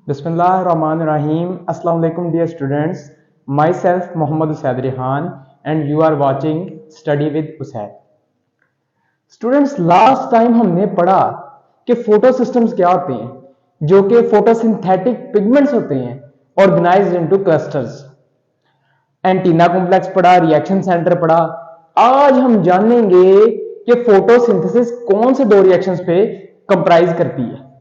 Bismillahirrahmanirrahim. Assalamu alaikum dear students. Myself Muhammad Usaid Rehan and you are watching Study with Usaid. Students, last time हमने पढ़ा कि photo systems क्या होते हैं, जो कि फोटोसिंथेटिक पिगमेंट्स होते हैं organised into clusters. Antenna complex पढ़ा, रिएक्शन सेंटर पढ़ा। आज हम जानेंगे कि फोटोसिंथेसिस कौन से दो रिएक्शंस पे कंप्राइज करती है।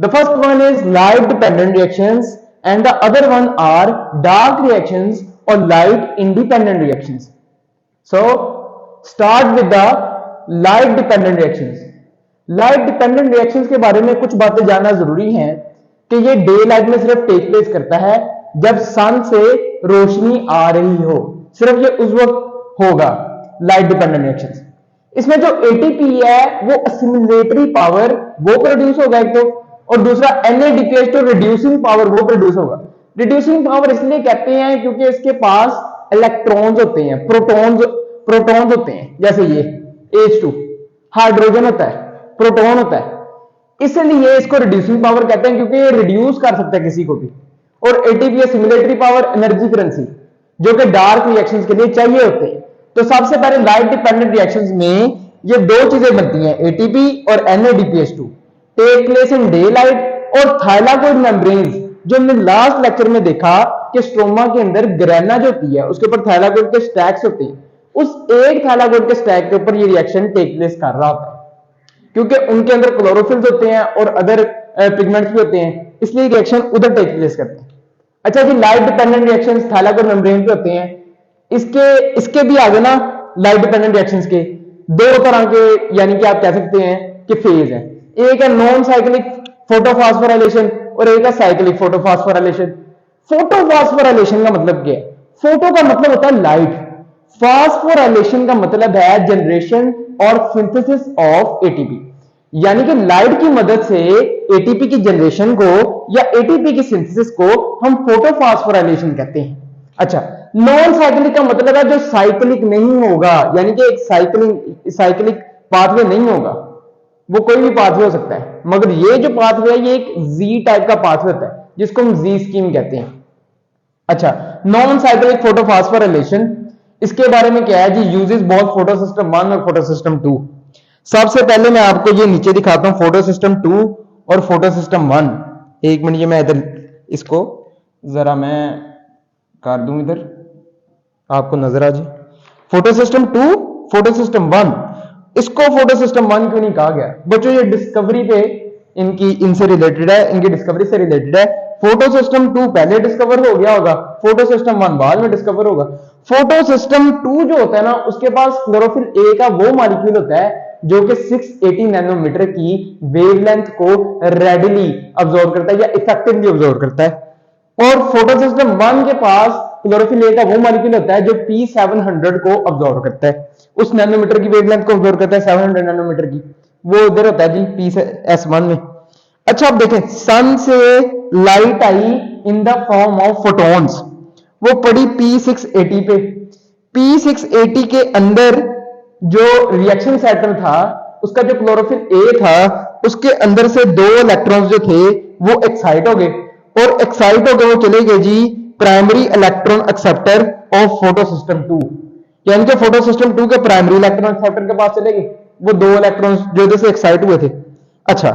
The first one is light dependent reactions and the other one are dark reactions or light independent reactions. So start with the light dependent reactions. Light dependent reactions के बारे में कुछ बातें जानना जरूरी है कि ये डे लाइट में सिर्फ टेक प्लेस करता है जब सन से रोशनी आ रही हो, सिर्फ ये उस वक्त होगा लाइट डिपेंडेंट रिएक्शंस। इसमें जो एटीपी है वो असिमिलेटरी पावर वो प्रोड्यूस होगा एक तो, और दूसरा NADPH तो रिड्यूसिंग पावर वो प्रोड्यूस होगा। रिड्यूसिंग पावर इसलिए कहते हैं क्योंकि इसके पास इलेक्ट्रॉन्स होते हैं, प्रोटॉन्स होते हैं, जैसे ये H2 हाइड्रोजन होता है, प्रोटॉन होता है, इसलिए इसको रिड्यूसिंग पावर कहते हैं क्योंकि ये रिड्यूस कर सकता है किसी को भी। और एटीपी सिमुलेटरी पावर, एनर्जी करेंसी, जो कि डार्क रिएक्शंस के लिए चाहिए होते हैं। तो सबसे पहले लाइट डिपेंडेंट रिएक्शंस में ये दो चीजें बनती हैं, एटीपी और NADPH2 take place in daylight. और थाइलाकोइड मेम्ब्रेन्स, जो हमने लास्ट लेक्चर में देखा कि स्ट्रोमा के अंदर ग्रेना जो होती है उसके ऊपर थाइलाकोइड के स्टैक्स होते हैं, उस एक थाइलाकोइड के स्टैक के ऊपर ये रिएक्शन टेक प्लेस कर रहा होता है क्योंकि उनके अंदर क्लोरोफिल्स होते हैं और अदर पिगमेंट्स भी होते हैं, इसलिए रिएक्शन उधर टेक प्लेस करते हैं। अच्छा जी, light dependent reactions thylakoid membrane पे होते हैं। इसके भी आगे ना लाइट डिपेंडेंट रिएक्शंस के दो तरह के, यानी कि आप कह सकते हैं कि फेज है। एक है नॉन साइक्लिक फोटोफॉस्फोराइलेशन और एक है साइक्लिक फोटोफॉस्फोराइलेशन। फोटोफॉस्फोराइलेशन का मतलब क्या है? फोटो का मतलब होता है लाइट, फास्फोराइलेशन का मतलब है जनरेशन और सिंथेसिस ऑफ एटीपी, यानी कि लाइट की मदद से एटीपी की जनरेशन को या एटीपी की सिंथेसिस को हम फोटोफॉस्फोराइलेशन कहते हैं। अच्छा, नॉन साइक्लिक का मतलब है जो साइक्लिक नहीं होगा, यानी कि एक साइक्लिक पाथवे नहीं होगा, वो कोई भी पाथवे हो सकता है, मगर ये जो पाथवे है ये एक जी टाइप का पाथवे होता है जिसको हम जी स्कीम कहते हैं। अच्छा, नॉन साइक्लिक फोटोफॉस्फोराइलेशन, इसके बारे में क्या है जी? यूजेस बोथ फोटो सिस्टम 1 और फोटो सिस्टम 2। सबसे पहले मैं आपको ये नीचे दिखाता हूं फोटो सिस्टम 2 और फोटो सिस्टम 1। एक मिनट, ये मैं इधर इसको जरा मैं कर दूं, इधर आपको नजर आ जाए। Photo system 2, photo system 1। इसको फोटो सिस्टम 1 क्यों नहीं कहा गया बच्चों? ये डिस्कवरी पे इनसे रिलेटेड है, इनकी डिस्कवरी से रिलेटेड है। फोटो सिस्टम 2 पहले डिस्कवर हो गया होगा, फोटो सिस्टम 1 बाद में डिस्कवर होगा। फोटो सिस्टम 2 जो होता है ना, उसके पास क्लोरोफिल ए का वो मॉलिक्यूल होता है जो कि 680 नैनोमीटर की वेवलेंथ को रेडिली अब्सॉर्ब करता है या इफेक्टिवली अब्सॉर्ब करता है। और फोटो सिस्टम 1 के पास क्लोरोफिल ए का वो मॉलिक्यूल होता है जो P700 को अब्सॉर्ब करता है, उस नैनोमीटर की वेवलेंथ को अब्सॉर्ब करता है 700 नैनोमीटर की, वो उधर होता है जी PS1 में। अच्छा, अब देखें, सन से light I in the form of photons, वो पड़ी P680 पे। P680 के अंदर जो रिएक्शन सेंटर था, उसका जो क्लोरोफिल ए था, उसके अंदर से दो इलेक्ट्रॉन्स जो थे वो एक्साइट हो गए, और एक्साइट हो गए वो चले गए जी primary electron acceptor of photo system 2, यानी कि फोटो सिस्टम 2 के प्राइमरी इलेक्ट्रॉन एक्सेप्टर के पास चले गए वो दो इलेक्ट्रॉन्स जो इधर से एक्साइट हुए थे। अच्छा,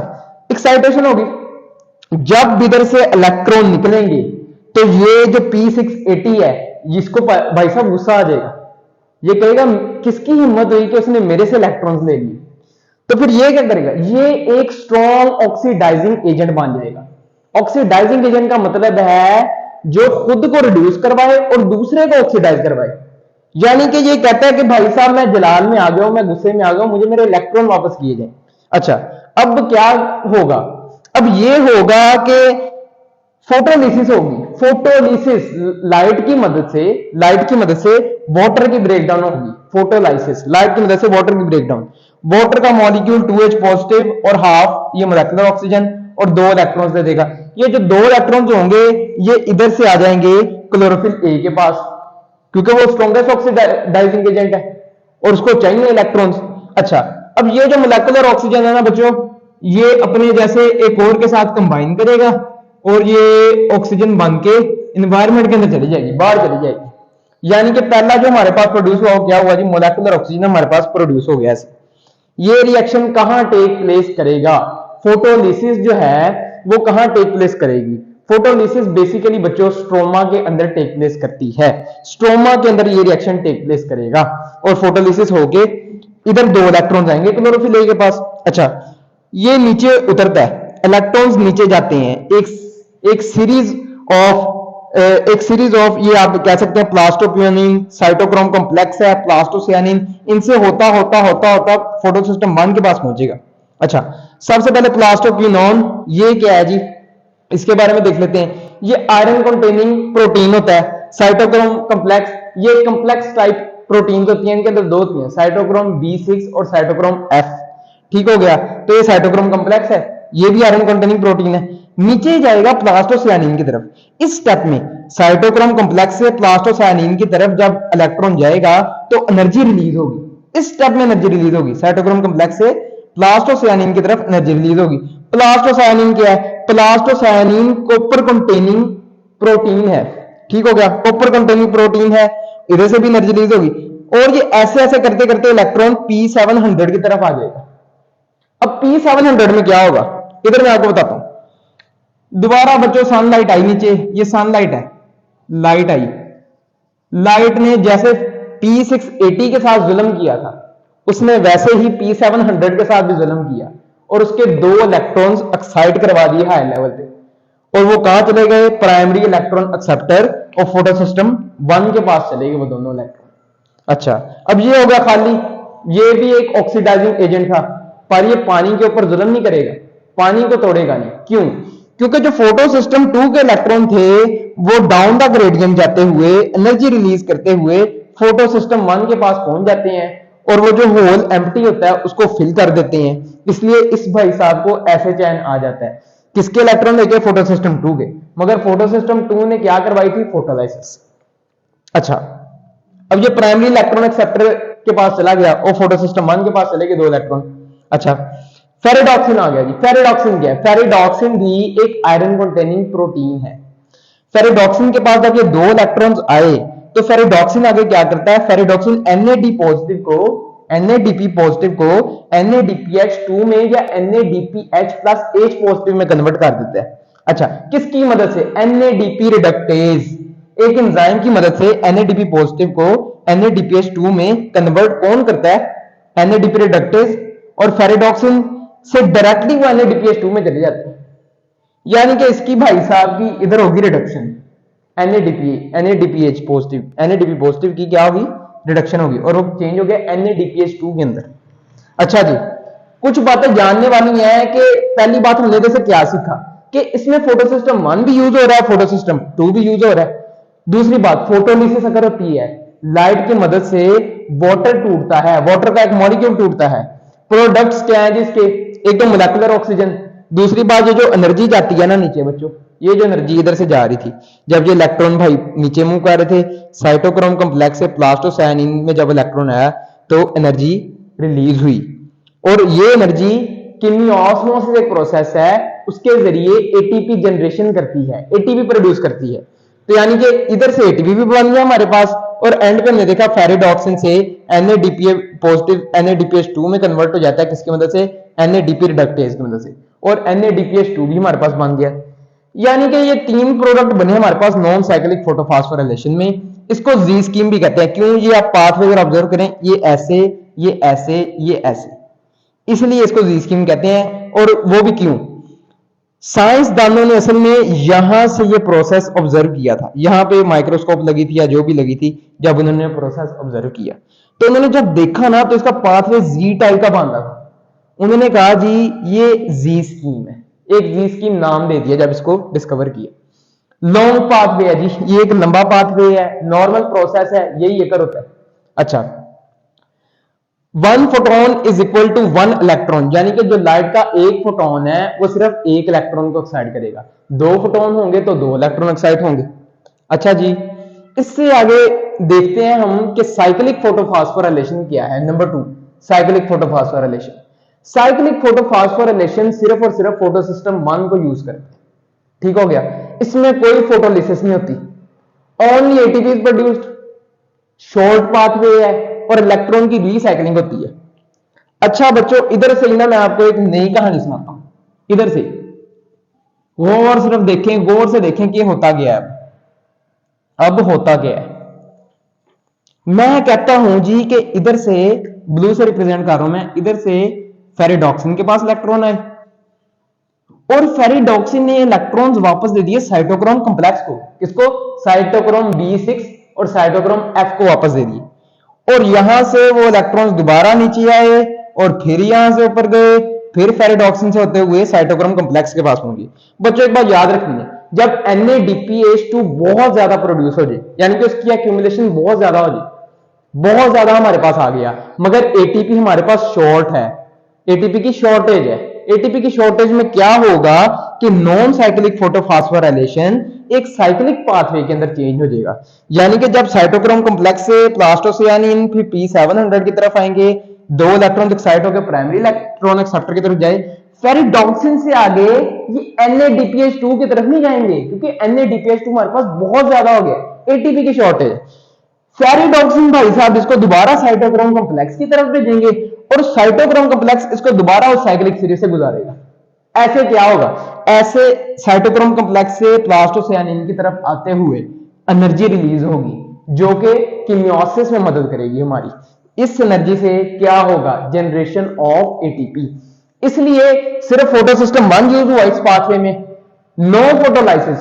एक्साइटेशन होगी, जब इधर से इलेक्ट्रॉन निकलेंगे तो ये जो P680 है, जिसको भाई साहब गुस्सा आ जाएगा, ये कहेगा किसकी हिम्मत हुई कि उसने मेरे से इलेक्ट्रॉन्स ले लिए। तो फिर ये क्या करेगा? ये एक स्ट्रॉन्ग ऑक्सीडाइजिंग एजेंट बन जाएगा। ऑक्सीडाइजिंग एजेंट का मतलब है जो खुद को रिड्यूस करवाए और दूसरे को ऑक्सीडाइज करवाए, यानी कि ये कहता है कि भाई साहब मैं जलाल में आ गया हूं, मैं गुस्से में आ गया हूं, मुझे मेरे इलेक्ट्रॉन वापस किए जाए। अच्छा, अब क्या होगा? अब ये होगा कि फोटोलिसिस होगी। फोटोलिसिस, लाइट की मदद से वाटर की ब्रेकडाउन होगी। फोटोलाइसिस, लाइट की मदद से वाटर की ब्रेकडाउन। वाटर का मॉलिक्यूल 2H पॉजिटिव और हाफ ये मोलेकुलर ऑक्सीजन और दो इलेक्ट्रॉन्स दे देगा। ये जो दो इलेक्ट्रॉन्स होंगे ये इधर से आ जाएंगे क्लोरोफिल ए के पास, क्योंकि वो स्ट्रॉन्गेस्ट ऑक्सीडाइजिंग एजेंट है और उसको चाहिए इलेक्ट्रॉन्स। अच्छा, अब ये जो मोलेकुलर ऑक्सीजन है ना बच्चों, ये अपने जैसे एक और के साथ कंबाइन करेगा और ये ऑक्सीजन बन के इन्वायरमेंट के अंदर चली जाएगी, बाहर चली जाएगी। यानी कि पहला जो हमारे पास प्रोड्यूस हुआ क्या हुआ जी, मोलेकुलर ऑक्सीजन हमारे पास प्रोड्यूस हो गया। ये रिएक्शन कहां टेक प्लेस करेगा? फोटोलिसिस जो है वो कहां टेक प्लेस करेगी? फोटोलिसिस बेसिकली बच्चों स्ट्रोमा के अंदर टेक प्लेस करती है। स्ट्रोमा के अंदर ये रिएक्शन टेक प्लेस करेगा और फोटोलिसिस होके इधर 2 इलेक्ट्रॉन्स आएंगे क्लोरोफिल के पास। अच्छा, ये नीचे उतरता है, इलेक्ट्रॉन्स नीचे जाते हैं। एक सीरीज ऑफ ये आप कह सकते हैं प्लास्टोप्योनिन, साइटोक्रोम कॉम्प्लेक्स है, प्लास्टोसियानिन, इनसे होता होता होता होता फोटोसिस्टम 1 के पास पहुंचेगा। अच्छा, सबसे पहले प्लास्टोक्विनोन, ये क्या है जी, इसके बारे में देख लेते हैं। ये आयरन कंटेनिंग प्रोटीन होता है। साइटोक्रोम कॉम्प्लेक्स, ये कॉम्प्लेक्स टाइप प्रोटीन होती है, इनके अंदर 2 होती हैं, साइटोक्रोम B6 और साइटोक्रोम F। ठीक हो गया, तो ये साइटोक्रोम कॉम्प्लेक्स है, ये भी आयरन कंटेनिंग प्रोटीन है। नीचे जाएगा प्लास्टोसियानिन की तरफ। इस स्टेप में साइटोक्रोम कॉम्प्लेक्स से प्लास्टोसियानिन की तरफ जब इलेक्ट्रॉन जाएगा तो एनर्जी रिलीज होगी। इस स्टेप में एनर्जी रिलीज होगी, साइटोक्रोम कॉम्प्लेक्स से प्लास्टोसियानिन की तरफ एनर्जी रिलीज होगी। प्लास्टोसायनिन क्या है? प्लास्टोसायनिन कॉपर कंटेनिंग प्रोटीन है। ठीक हो गया, कॉपर कंटेनिंग प्रोटीन है, इधर से भी एनर्जी रिलीज होगी। और ये ऐसे ऐसे करते करते इलेक्ट्रॉन P700 की तरफ आ जाएगा। अब P700 में क्या होगा, इधर मैं आपको बताता हूं। दोबारा बच्चों सनलाइट आई नीचे, ये सनलाइट है, लाइट आई। लाइट ने जैसे P680 के साथ जुल्म किया था, उसने वैसे ही P700 के साथ भी जुल्म किया और उसके 2 इलेक्ट्रॉन्स एक्साइट करवा दिए हाई लेवल पे। और वो कहां चले गए? प्राइमरी इलेक्ट्रॉन एक्सेप्टर और फोटो सिस्टम 1 के पास चले गए वो दोनों इलेक्ट्रॉन। अच्छा, अब ये हो गया खाली। ये भी एक ऑक्सीडाइजिंग एजेंट था, पर ये पानी के ऊपर जुल्म नहीं करेगा, पानी को तोड़ेगा नहीं। क्यों? क्योंकि जो फोटो सिस्टम 2 के इलेक्ट्रॉन थे वो डाउन द ग्रेडियंट जाते हुए एनर्जी रिलीज करते हुए फोटो सिस्टम 1 के पास पहुंच जाते हैं और वो जो होल एम्प्टी होता है उसको फिल कर देते हैं। इसलिए इस भाई साहब को ऐसे चैन आ जाता है। किसके इलेक्ट्रॉन लेके? फोटो सिस्टम 2 के। मगर फोटो सिस्टम 2 ने क्या करवाई थी? फोटोलाइसिस। अच्छा, अब ये प्राइमरी इलेक्ट्रॉन एक्सेप्टर के पास चला गया और फोटो सिस्टम 1 के पास चले गए 2 इलेक्ट्रॉन। अच्छा, फेरिडॉक्सिन आ गया जी। फेरिडॉक्सिन क्या है? फेरिडॉक्सिन भी एक आयरन कंटेनिंग प्रोटीन है। फेरिडॉक्सिन के पास जब ये 2 इलेक्ट्रॉन्स आए तो फेरिडॉक्सिन आगे क्या करता है? फेरिडॉक्सिन NAD पॉजिटिव को, NADP पॉजिटिव को NADPH2 में या NADPH प्लस H पॉजिटिव में कन्वर्ट कर देता है। अच्छा, किसकी मदद से? NADP रिडक्टेज, एक एंजाइम की मदद से NADP पॉजिटिव को NADPH2 में कन्वर्ट कौन करता है? NADP reductase. और फेरिडॉक्सिन से डायरेक्टली वो NADPH2 में चले जाते हैं। यानी कि इसकी भाई साहब की इधर होगी reduction, NADPH positive, NADP positive की क्या होगी? रिडक्शन होगी और वो चेंज हो गया NADPH2 के अंदर। अच्छा जी, कुछ बातें जानने वाली है कि पहली बात हमने जैसे क्या सीखा कि इसमें फोटो सिस्टम 1 भी यूज हो रहा है, फोटो सिस्टम 2 भी यूज हो रहा है। दूसरी बात, फोटोलिसिस अगर होती है, लाइट की मदद से वाटर टूटता है, वाटर का एक मॉलिक्यूल टूटता है। प्रोडक्ट्स क्या है जिसके? एक तो मोलेकुलर ऑक्सीजन, दूसरी बात ये जो एनर्जी जाती है ना नीचे बच्चों, ये जो एनर्जी इधर से जा रही थी, जब ये इलेक्ट्रॉन भाई नीचे मूव कर रहे थे, साइटोक्रोम कॉम्प्लेक्स से प्लास्टोसायनिन में जब इलेक्ट्रॉन आया तो एनर्जी रिलीज हुई। और ये एनर्जी कीमियोस्मोसिस एक प्रोसेस है, उसके जरिए एटीपी जनरेशन करती है, एटीपी प्रोड्यूस करती है। तो यानी कि इधर से एटीपी भी बन गया हमारे पास और एंड पे हमने देखा फेरिडॉक्सिन से NADPH पॉजिटिव NADPH2 में कन्वर्ट हो जाता है। किसकी मदद से? NADP रिडक्टेज की मदद से। और NADPH2 भी हमारे पास बन गया। यानी कि ये 3 प्रोडक्ट बने हमारे पास नॉन साइक्लिक फोटोफॉस्फोराइलेशन में। इसको जी स्कीम भी कहते हैं। क्यों? ये आप पाथवे अगर ऑब्जर्व करें, ये ऐसे, ये ऐसे, ये ऐसे, इसलिए इसको जी स्कीम कहते हैं। और वो भी क्यों? साइंसदानों ने असल में यहां से ये प्रोसेस ऑब्जर्व किया था, यहां पे माइक्रोस्कोप लगी थी या जो भी लगी थी, जब उन्होंने प्रोसेस ऑब्जर्व किया तो उन्होंने जब देखा ना तो इसका पाथवे जी टाइप का बांधा था। उन्होंने कहा जी ये जी स्कीम है, एक जी स्कीम नाम दे दिया जब इसको डिस्कवर किया। लॉन्ग पाथवे है जी, ये एक लंबा पाथवे है, नॉर्मल प्रोसेस है, यही एकर होता है। अच्छा, 1 photon is equal to 1 electron, यानी कि जो लाइट का 1 फोटोन है वो सिर्फ 1 इलेक्ट्रॉन को एक्साइट करेगा। 2 फोटोन होंगे तो 2 इलेक्ट्रॉन एक्साइट होंगे। अच्छा जी, इससे आगे देखते हैं हम कि साइक्लिक फोटोफॉस्फोराइलेशन क्या है। Number 2, cyclic photophosphorylation. Cyclic photophosphorylation सिर्फ और सिर्फ फोटो सिस्टम 1 को यूज करते हैं। ठीक हो गया। इसमें कोई फोटोलिसिस नहीं होती, only ATP is produced, short pathway है और इलेक्ट्रॉन की रीसाइक्लिंग होती है। अच्छा बच्चों, इधर से ही ना मैं आपको एक नई कहानी सुनाता हूं, इधर से गौर सिर्फ देखें, गौर से देखें कि होता क्या है। अब होता क्या है, मैं कहता हूं जी कि इधर से ब्लू से रिप्रेजेंट कर रहा हूं मैं, इधर से फेरिडॉक्सिन के पास इलेक्ट्रॉन है और फेरिडॉक्सिन ने इलेक्ट्रॉन्स वापस दे दिए साइटोक्रोम कॉम्प्लेक्स को। किसको? साइटोक्रोम B6 और साइटोक्रोम F को वापस दे दिए। और यहां से वो इलेक्ट्रॉन्स दोबारा नीचे आए और फिर यहां से ऊपर गए, फिर फेरिडॉक्सिन से होते हुए साइटोक्रोम कॉम्प्लेक्स के पास पहुंचे। बच्चों एक बात याद रखनी है, जब NADPH2 बहुत ज्यादा प्रोड्यूस हो जाए, यानी कि उसकी एक्यूमुलेशन बहुत ज्यादा हो जाए, बहुत ज्यादा हमारे पास आ गया, मगर एटीपी हमारे पास शॉर्ट है, एटीपी की शॉर्टेज है। एटीपी की शॉर्टेज में क्या होगा कि नॉन साइक्लिक फोटोफॉस्फोराइलेशन एक साइक्लिक पाथवे के अंदर चेंज हो जाएगा। यानी कि जब साइटोक्रोम कॉम्प्लेक्स से प्लास्टोसियानिन फिर P700 की तरफ आएंगे, दो इलेक्ट्रॉन एक्साइट होकर प्राइमरी इलेक्ट्रॉन एक्सेप्टर की तरफ जाए, फेरिडॉक्सिन से आगे ये NADPH2 की तरफ नहीं जाएंगे, क्योंकि NADPH2 हमारे पास बहुत ज्यादा हो गया, एटीपी की शॉर्टेज। फेरिडॉक्सिन भाई साहब इसको दोबारा साइटोक्रोम कॉम्प्लेक्स की तरफ भेजेंगे और साइटोक्रोम कॉम्प्लेक्स इसको दोबारा उस साइक्लिक सीरीज से गुजारेगा। ऐसे क्या होगा, ऐसे साइटोक्रोम कॉम्प्लेक्स से प्लास्टोसियानिन की तरफ आते हुए एनर्जी रिलीज होगी, जो कि कीमियोसिस में मदद करेगी हमारी। इस एनर्जी से क्या होगा, जनरेशन ऑफ एटीपी। इसलिए सिर्फ फोटो सिस्टम 1 यूज हुआ इस पाथवे में, नो फोटोलाइसिस,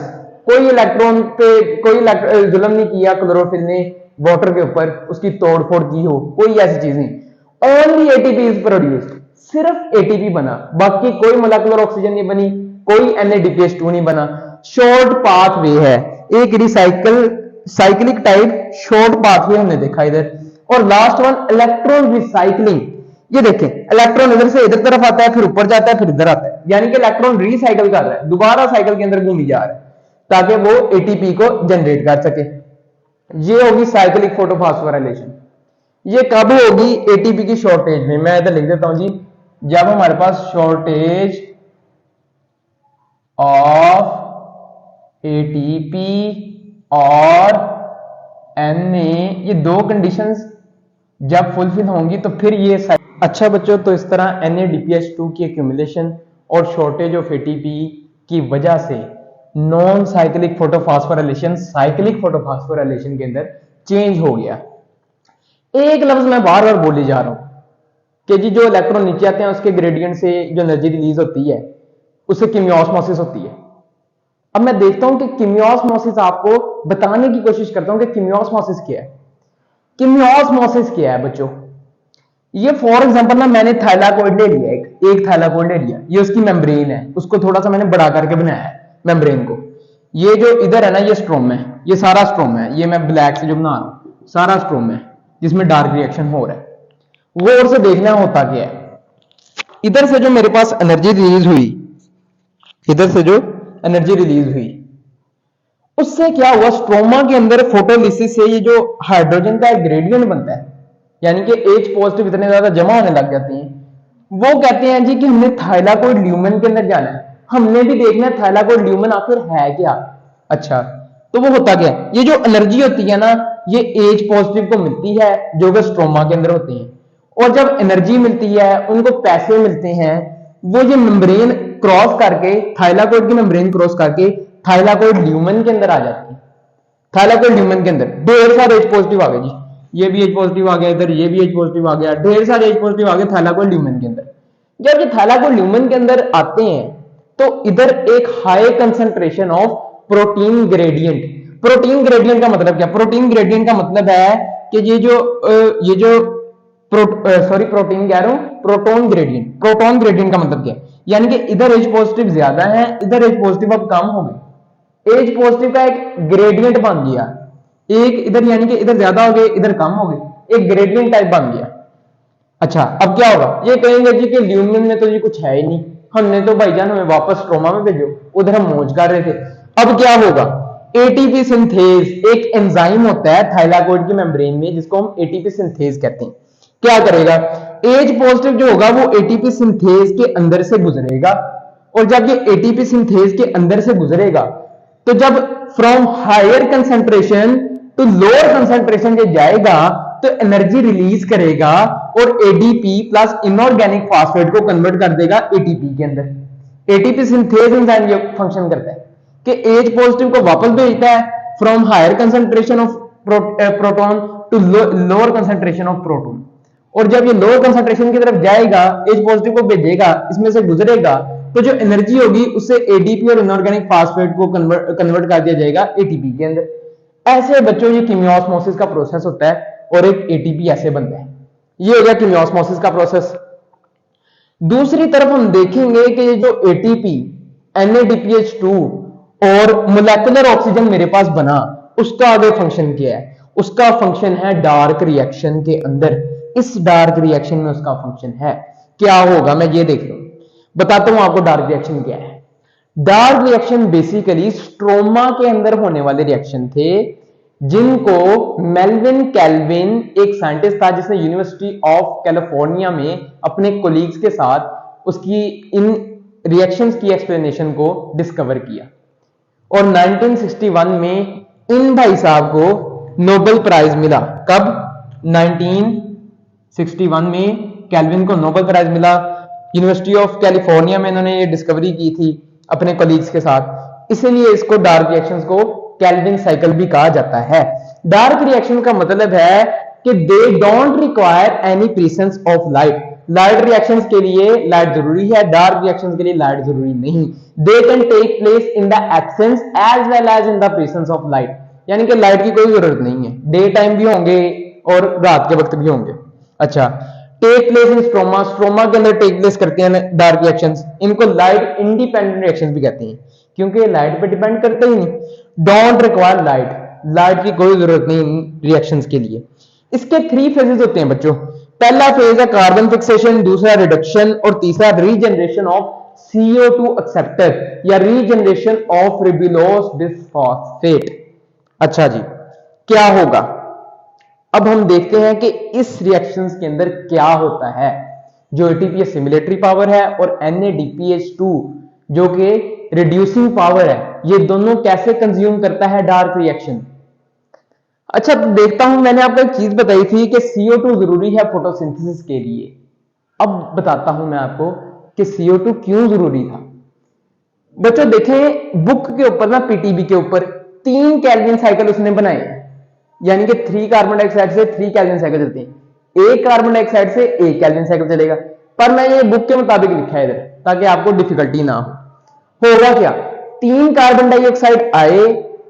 कोई इलेक्ट्रॉन पे कोई जुल्म नहीं किया क्लोरोफिल ने वाटर के ऊपर, उसकी तोड़फोड़ की हो, कोई ऐसी चीज नहीं। ओनली एटीपी इज प्रोड्यूस्ड, सिर्फ एटीपी बना, बाकी कोई मोलेकुलर ऑक्सीजन नहीं बनी, कोई NADPH2 नहीं बना। शॉर्ट पाथवे है, एक recycle cyclic type short pathway हमने देखा इधर। और लास्ट वन इलेक्ट्रॉन रिसाइकलिंग, ये देखें इलेक्ट्रॉन इधर से इधर तरफ आता है, फिर ऊपर जाता है, फिर इधर आता है, यानी कि इलेक्ट्रॉन रिसाइकल कर रहा है, दोबारा साइकिल के अंदर घूमी जा रहा है ताकि वो एटीपी को जनरेट कर सके। ये होगी साइक्लिक फोटोफॉस्फोराइलेशन। ये कब होगी, एटीपी की शॉर्टेज में। मैं इधर लिख देता हूं जी, जब हमारे पास शॉर्टेज ऑफ एटीपी और Na, ये दो कंडीशंस जब फुलफिल होंगी तो फिर ये अच्छा बच्चों, तो इस तरह NADPH2 की एक्यूमुलेशन और शॉर्टेज ऑफ एटीपी की वजह से non cyclic photophosphorylation cyclic photophosphorylation के अंदर चेंज हो गया। एक लफ्ज मैं बार बार बोली जा रहा हूं कि जी जो इलेक्ट्रॉन नीचे आते हैं उसके ग्रेडियंट से जो एनर्जी रिलीज होती है उससे कीमियोस्मोसिस होती है। अब मैं देखता हूं कि कीमियोस्मोसिस, आपको बताने की कोशिश करता हूं कि कीमियोस्मोसिस क्या है। कीमियोस्मोसिस क्या है बच्चों, ये फॉर एग्जांपल ना मैंने थाइलाकोइड ले लिया, एक थाइलाकोइड ले लिया, ये उसकी मेम्ब्रेन है, उसको थोड़ा सा मैंने बड़ा करके बनाया है मेम्ब्रेन को। ये जो इधर है ना, ये स्ट्रोम है, ये सारा स्ट्रोम है, ये मैं ब्लैक से जो बना रहा हूं सारा स्ट्रोम है जिसमें डार्क रिएक्शन हो रहा है। गौर से देखना होता क्या है, इधर से जो मेरे पास एनर्जी रिलीज हुई, इधर से जो एनर्जी रिलीज हुई उससे क्या हुआ, स्ट्रोमा के अंदर फोटोलिसिस से ये जो हाइड्रोजन का एक ग्रेडियंट बनता है, यानी कि H पॉजिटिव इतने ज्यादा जमा होने लग जाती हैं, वो कहते हैं जी कि हमने थाइलाकोइड ल्यूमेन के अंदर जाना है, हमने भी देखना है थाइलाकोइड ल्यूमेन आखिर है क्या। अच्छा तो वो होता क्या, ये जो एनर्जी होती है ना, ये H पॉजिटिव को मिलती है जो कि स्ट्रोमा के अंदर होते हैं, और जब एनर्जी मिलती है उनको पैसे मिलते हैं, वो ये मेम्ब्रेन क्रॉस करके, थाइलाकोइड की मेम्ब्रेन क्रॉस करके थाइलाकोइड ल्यूमेन के अंदर आ जाती है। थाइलाकोइड ल्यूमेन के अंदर ढेर सारे H पॉजिटिव आ गए जी, ये भी H पॉजिटिव आ गया, इधर ये भी H पॉजिटिव आ गया, ढेर सारे H पॉजिटिव आ गए थाइलाकोइड ल्यूमेन के अंदर। जब ये थाइलाकोइड ल्यूमेन के अंदर आते हैं तो इधर एक high concentration of protein gradient. Protein gradient का मतलब क्या, प्रोटीन ग्रेडियंट का मतलब है कि ये जो प्रोटीन कह रहा हूं, प्रोटोन ग्रेडियंट। प्रोटोन ग्रेडियंट का मतलब क्या है, यानी कि इधर H पॉजिटिव ज्यादा है, इधर H पॉजिटिव अब कम हो गए, H पॉजिटिव का एक ग्रेडियंट बन गया, एक इधर यानी कि इधर ज्यादा हो गए इधर कम हो गए, एक ग्रेडियंट टाइप बन गया। अच्छा अब क्या होगा, ये कहेंगे जी कि ल्यूमिन में तो जी कुछ है ही नहीं, हमने तो भाईजान हमें वापस स्ट्रोमा में भेजो, उधर हम मौज कर रहे थे। अब क्या होगा, एटीपी सिंथेज, एक एंजाइम होता है थाइलाकोइड की मेम्ब्रेन में जिसको हम एटीपी सिंथेज कहते हैं। क्या करेगा, H पॉजिटिव जो होगा वो एटीपी सिंथेज के अंदर से गुजरेगा और जब ये एटीपी सिंथेज के अंदर से गुजरेगा तो जब from higher concentration to lower concentration ये जाएगा तो एनर्जी रिलीज करेगा और एडीपी प्लस इनऑर्गेनिक फास्फेट को कन्वर्ट कर देगा एटीपी के अंदर। एटीपी सिंथेज एंजाइम ये फंक्शन करता है कि एच पॉजिटिव को वापस भेजता है from higher concentration of proton to lower concentration of proton, और जब ये लोअर कंसंट्रेशन की तरफ जाएगा एच पॉजिटिव को भेजेगा, इसमें से गुजरेगा तो जो एनर्जी होगी उससे एडीपी और इनऑर्गेनिक फास्फेट को कन्वर्ट कर दिया जाएगा एटीपी के अंदर। ऐसे बच्चों ये कीमियोस्मोसिस का प्रोसेस होता है और एक एटीपी ऐसे बनता है। ये हो गया कीमियोस्मोसिस का प्रोसेस। दूसरी तरफ हम देखेंगे कि ये जो एटीपी NADPH2 और मोलेकुलर ऑक्सीजन मेरे पास बना, उसका आगे फंक्शन क्या है? उसका फंक्शन है डार्क रिएक्शन के अंदर। इस डार्क रिएक्शन में उसका फंक्शन है क्या होगा, मैं ये देख लो बताता हूं आपको डार्क रिएक्शन क्या है। डार्क रिएक्शन बेसिकली स्ट्रोमा के अंदर होने वाले रिएक्शन थे जिनको मेल्विन कैल्विन, एक साइंटिस्ट था जिसने यूनिवर्सिटी ऑफ कैलिफोर्निया में अपने कोलीग्स के साथ उसकी इन रिएक्शंस की एक्सप्लेनेशन को डिस्कवर किया, और 1961 में इन भाई साहब को नोबेल प्राइज मिला। कब? 1961 में कैल्विन को नोबेल प्राइज मिला। यूनिवर्सिटी ऑफ कैलिफोर्निया में इन्होंने ये डिस्कवरी की थी अपने कलीग्स के साथ, इसीलिए इसको डार्क रिएक्शंस को कैल्विन साइकिल भी कहा जाता है। डार्क रिएक्शन का मतलब है कि they don't require any presence of light. Light reactions के लिए लाइट जरूरी है, डार्क रिएक्शंस के लिए लाइट जरूरी नहीं। They can take place in the absence as well as in the presence of light, यानी कि लाइट की कोई जरूरत नहीं है, डे टाइम भी होंगे और रात के वक्त भी होंगे। अच्छा, take place in stroma, stroma के अंदर टेक प्लेस करते हैं डार्क रिएक्शंस। इनको लाइट इंडिपेंडेंट रिएक्शंस भी कहते हैं क्योंकि ये लाइट पे डिपेंड करते ही नहीं। डोंट रिक्वायर लाइट, लाइट की कोई जरूरत नहीं रिएक्शंस के लिए। इसके 3 फेजेस होते हैं बच्चों। पहला फेज है कार्बन फिक्सेशन, दूसरा रिडक्शन और तीसरा रीजनरेशन ऑफ CO2 एक्सेप्टर या रीजनरेशन ऑफ रिबुलोस बिसफॉस्फेट। अच्छा जी, क्या होगा? अब हम देखते हैं कि इस रिएक्शंस के अंदर क्या होता है। जो एटीपी एसिमिलेटरी पावर है और NADPH2 जो कि रिड्यूसिंग पावर है, ये दोनों कैसे कंज्यूम करता है डार्क रिएक्शन। अच्छा, तो देखता हूं, मैंने आपको एक चीज बताई थी कि CO2 जरूरी है फोटोसिंथेसिस के लिए। अब बताता हूं मैं आपको कि CO2 क्यों जरूरी था। बच्चों देखें, बुक के ऊपर ना, पीटीबी के ऊपर 3 केल्विन साइकिल उसने बनाए, यानी कि 3 कार्बन डाइऑक्साइड से 3 केल्विन साइकिल चलते हैं, 1 कार्बन डाइऑक्साइड से 1 केल्विन साइकिल चलेगा। पर मैं ये बुक के मुताबिक लिखा है इधर ताकि आपको डिफिकल्टी ना हो। होगा क्या? 3 कार्बन डाइऑक्साइड आए,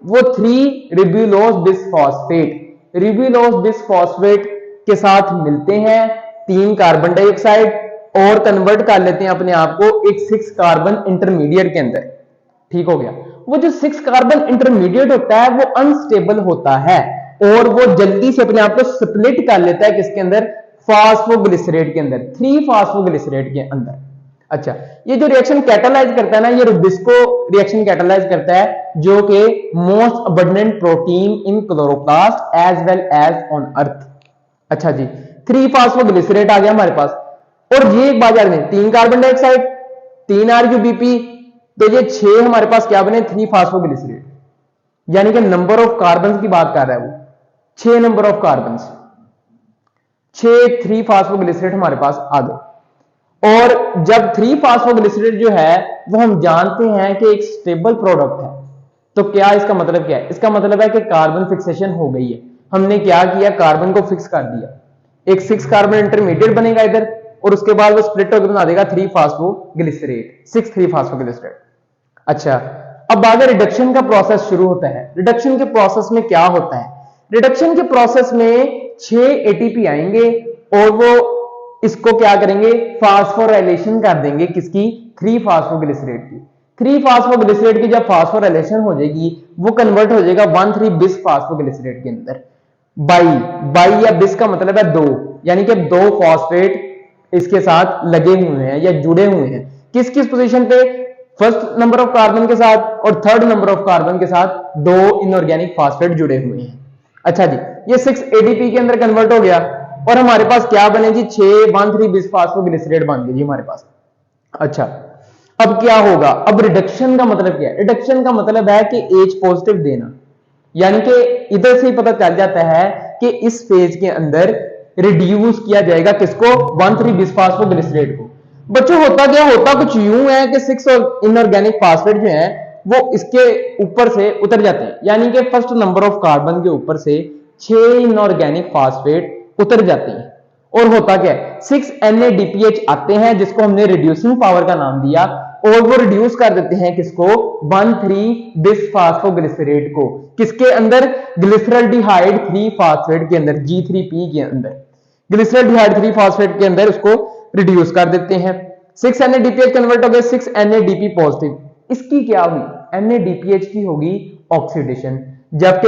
वो 3 रिबुलोस बिसफॉस्फेट, रिबुलोस बिसफॉस्फेट के साथ मिलते हैं 3 कार्बन डाइऑक्साइड और कन्वर्ट कर लेते हैं अपने आप को एक 6 कार्बन इंटरमीडिएट के अंदर। ठीक हो गया? वो जो 6 कार्बन इंटरमीडिएट होता है वो अनस्टेबल होता है और वो जल्दी से अपने आप को स्प्लिट कर लेता है किसके अंदर? फास्फोग्लिसरेट के अंदर, 3 फास्फोग्लिसरेट के अंदर। अच्छा, ये जो रिएक्शन कैटालाइज करता है ना, ये रुबिस्को रिएक्शन कैटालाइज करता है जो कि most abundant protein in chloroplast as well as on earth. अच्छा जी, 3 फास्फोग्लिसरेट आ गया हमारे पास, और ये एक बात याद रखें, 3 कार्बन डाइऑक्साइड, 3 RuBP, तो ये 6 हमारे पास क्या बने? 3 फास्फोग्लिसरेट, यानी कि नंबर ऑफ कार्बन की बात कर रहा है वो, 6 नंबर ऑफ कार्बन, 6 3 फास्फोग्लिसरेट हमारे पास आ गए। और जब 3 फास्फोग्लिसरेट जो है वो हम जानते हैं कि एक स्टेबल प्रोडक्ट है, तो क्या इसका मतलब क्या है? इसका मतलब है कि कार्बन फिक्सेशन हो गई है। हमने क्या किया? कार्बन को फिक्स कर दिया, एक 6 कार्बन इंटरमीडिएट बनेगा इधर और उसके बाद वो स्प्लिट होकर बना देगा 3 फास्फोग्लिसरेट, 6 3 फास्फोग्लिसरेट। अच्छा, अब आगे रिडक्शन का प्रोसेस शुरू होता है। रिडक्शन के प्रोसेस में क्या होता है? रिडक्शन के प्रोसेस में 6 एटीपी आएंगे और वो इसको क्या करेंगे? फास्फोराइलेशन कर देंगे, किसकी? 3 फास्फोग्लिसरेट की। 3 फास्फोग्लिसरेट की जब फास्फोराइलेशन हो जाएगी वो कन्वर्ट हो जाएगा 1,3 बिस फास्फोग्लिसरेट के अंदर। बाई या बिस का मतलब है 2, यानी कि 2 फॉस्फेट इसके साथ लगे हुए हैं या जुड़े हुए हैं। किस किस पोजीशन पे? फर्स्ट नंबर ऑफ कार्बन के साथ और थर्ड नंबर ऑफ कार्बन के साथ 2 इनऑर्गेनिक फास्फेट जुड़े हुए हैं। अच्छा जी, ये 6 एडीपी के अंदर कन्वर्ट हो गया और हमारे पास क्या बने जी? 6 1,3 बिस फास्फोग्लिसरेट बन गए जी हमारे पास। अच्छा, अब क्या होगा, अब रिडक्शन का मतलब क्या है, रिडक्शन का मतलब है कि H पॉजिटिव देना, यानी कि इधर से ही पता चल जाता है कि इस फेज के अंदर रिड्यूस किया जाएगा किसको, 1,3 बिसफास्फोग्लिसरेट को। बच्चों होता क्या, होता कुछ यूं है कि 6 इनऑर्गेनिक फास्फेट जो है वो इसके ऊपर से उतर जाते हैं, यानी कि फर्स्ट नंबर ऑफ कार्बन के ऊपर से 6 इनऑर्गेनिक फास्फेट उतर जाते हैं। और होता क्या है, 6 NADPH आते हैं जिसको हमने रिड्यूसिंग पावर का नाम दिया, और वो रिड्यूस कर देते हैं किसको, 1,3 बिसफास्फोग्लिसरेट को, किसके अंदर, ग्लिसरल्डिहाइड 3 फास्फेट के अंदर, G3P के अंदर, ग्लिसरल्डिहाइड 3 फास्फेट के अंदर उसको रिड्यूस कर देते हैं। 6 NADPH कन्वर्ट हो गए 6 NADP पॉजिटिव, इसकी क्या हुई, NADPH की होगी ऑक्सीडेशन, जबकि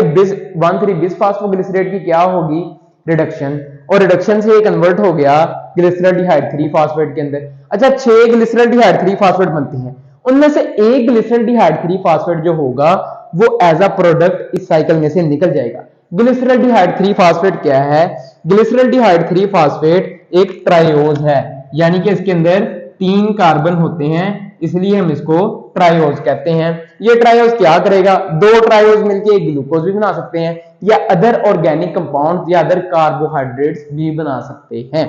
1,3 बिसफास्फोग्लिसरेट की क्या होगी, रिडक्शन, और रिडक्शन से ये कन्वर्ट हो गया ग्लिसरल्डिहाइड 3 फास्फेट के अंदर। अच्छा 6 ग्लिसरल्डिहाइड 3 फास्फेट बनती हैं, उनमें से एक ग्लिसरल्डिहाइड 3 फास्फेट जो होगा वो एज अ प्रोडक्ट इस साइकिल में से निकल जाएगा। ग्लिसरल्डिहाइड 3 फास्फेट क्या है, ग्लिसरल्डिहाइड 3 फास्फेट एक ट्रायोज है, यानी कि इसके अंदर 3 कार्बन होते हैं, इसलिए हम इसको ट्रायोज कहते हैं। ये ट्रायोज क्या करेगा, 2 ट्रायोज मिलकर एक ग्लूकोज भी बना सकते हैं, या अदर ऑर्गेनिक कंपाउंड या अदर कार्बोहाइड्रेट्स भी बना सकते हैं।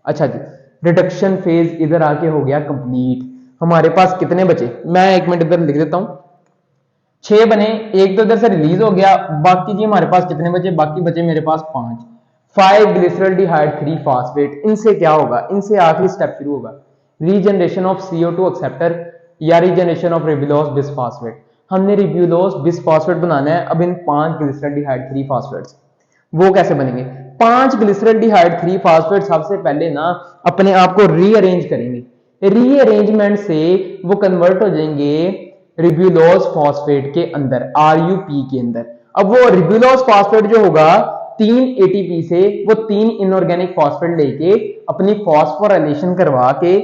अच्छा जी, रिडक्शन फेज इधर आके हो गया कंप्लीट। हमारे पास कितने बचे, मैं 1 मिनट इधर लिख देता हूं, 6 बने, एक तो इधर से रिलीज हो गया, बाकी जी हमारे पास कितने बचे, बाकी बचे मेरे पास 5 ग्लिसरल्डिहाइड 3 फास्फेट। इनसे क्या होगा, इनसे आखिरी स्टेप शुरू होगा, रीजनरेशन ऑफ CO2 एक्सेप्टर या रीजनरेशन ऑफ रिबुलोस बिसफास्फेट। हमने रिबुलोस बिसफास्फेट बनाना है। अब इन 5 ग्लिसरल्डिहाइड 3 फास्फेट्स वो कैसे बनेंगे, 5 ग्लिसरल्डिहाइड 3 फास्फेट सबसे पहले ना अपने आप को रीअरेंज करेंगे, रीअरेंजमेंट से वो कन्वर्ट हो जाएंगे रिबुलोस फास्फेट के अंदर, RUP के अंदर। अब वो रिबुलोस फास्फेट जो होगा 3 ATP से वो 3 इनऑर्गेनिक फास्फेट लेके अपनी फॉस्फोराइलेशन करवा के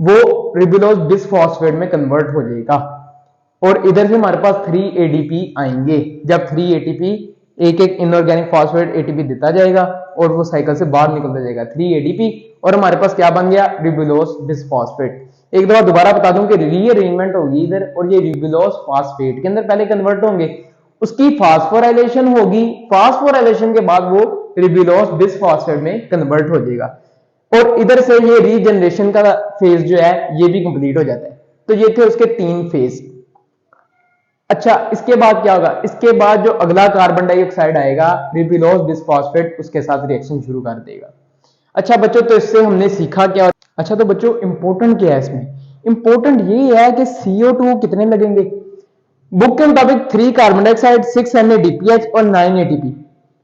वो रिबुलोस बिसफास्फेट में कन्वर्ट हो जाएगा, और इधर से हमारे पास 3 ADP आएंगे। जब 3 ATP एक एक इनऑर्गेनिक फास्फेट ATP देता जाएगा और वो साइकिल से बाहर निकलता जाएगा, 3 ADP, और हमारे पास क्या बन गया, रिबुलोस बिसफास्फेट। एक दफा दोबारा बता दूं कि रीअरेंजमेंट होगी इधर, और ये रिबुलोस फास्फेट के अंदर पहले कन्वर्ट होंगे, उसकी फास्फोराइलेशन होगी, फास्फोराइलेशन के बाद वो रिबुलोस बिसफास्फेट में कन्वर्ट हो जाएगा, और इधर से ये रीजनरेशन का फेज जो है ये भी कंप्लीट हो जाता है। तो ये थे उसके 3 फेज। अच्छा इसके बाद क्या होगा, इसके बाद जो अगला कार्बन डाइऑक्साइड आएगा रिबुलोस बिसफास्फेट उसके साथ रिएक्शन शुरू कर देगा। अच्छा बच्चों, तो इससे हमने सीखा क्या, अच्छा तो बच्चों इंपॉर्टेंट क्या है इसमें, इंपॉर्टेंट ये है कि CO2 कितने लगेंगे, बुक के मुताबिक 3 कार्बन डाइऑक्साइड, 6 NADPH और 9 ATP,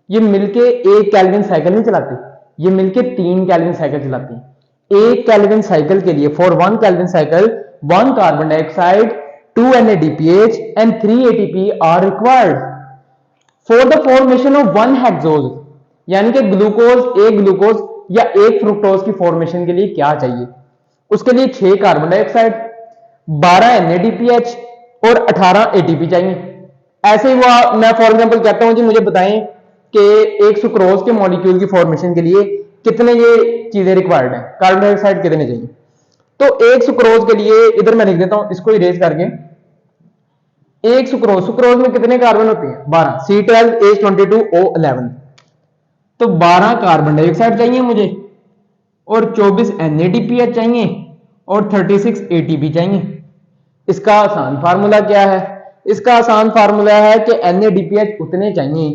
ये मिलके एक कैल्विन साइकिल नहीं चलाते, ये मिलके 3 कैल्विन साइकिल चलाते हैं। एक कैल्विन साइकिल के लिए, for 1 Calvin cycle 1 carbon dioxide, 2 NADPH and 3 ATP are required for the formation of 1 hexose, यानी कि ग्लूकोज, एक ग्लूकोज या एक फ्रुक्टोज की फॉर्मेशन के लिए क्या चाहिए, उसके लिए 6 कार्बन डाइऑक्साइड, 12 NADPH और 18 ATP चाहिए। ऐसे ही वो मैं फॉर एग्जांपल कहता हूं जी, मुझे बताएं कि एक सुक्रोज के मॉलिक्यूल की फॉर्मेशन के लिए कितने ये चीजें रिक्वायर्ड हैं, कार्बन डाइऑक्साइड कितने चाहिए। तो एक सुक्रोज के लिए इधर मैं लिख देता हूं इसको इरेज करके, एक सुक्रोज, सुक्रोज में कितने कार्बन होते हैं, 12, C12H22O11, तो 12 कार्बन डाइऑक्साइड चाहिए मुझे, और 24 NADPH चाहिए, और 36 ATP चाहिए। इसका आसान फार्मूला क्या है, इसका आसान फार्मूला है कि NADPH उतने चाहिए,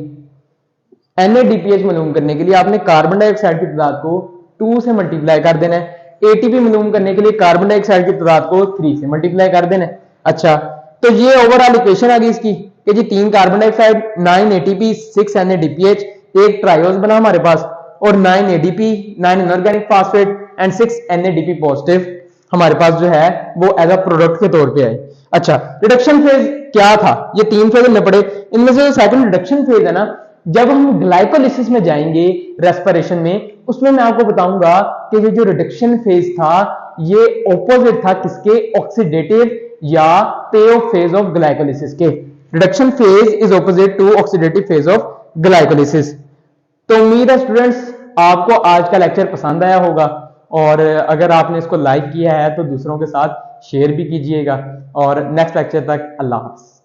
NADPH मालूम करने के लिए आपने कार्बन डाइऑक्साइड की तादाद को 2 से मल्टीप्लाई कर देना है, ATP मालूम करने के लिए कार्बन डाइऑक्साइड की तादाद को 3 से मल्टीप्लाई कर देना है। अच्छा तो ये ओवरऑल इक्वेशन आ गई इसकी कि जी 3 कार्बन डाइऑक्साइड, 9 ATP, 6 NADPH, एक ट्रायोज बना हमारे पास, और 9 ADP, 9 inorganic phosphate and 6 NADP positive हमारे पास जो है वो एज अ प्रोडक्ट के तौर पे आए। अच्छा रिडक्शन फेज क्या था, ये 3 फेज हमने पढ़े, इनमें से सेकंड रिडक्शन फेज है ना, जब हम ग्लाइकोलिसिस में जाएंगे रेस्पिरेशन में, उसमें मैं आपको बताऊंगा कि ये जो रिडक्शन फेज था ये ऑपोजिट था किसके, ऑक्सीडेटिव या पेओ फेज ऑफ ग्लाइकोलिसिस के। Reduction phase is opposite to oxidative phase of glycolysis. तो उम्मीद है स्टूडेंट्स आपको आज का लेक्चर पसंद आया होगा, और अगर आपने इसको लाइक किया है तो दूसरों के साथ शेयर भी कीजिएगा और नेक्स्ट लेक्चर तक अल्लाह हाफ़िज़।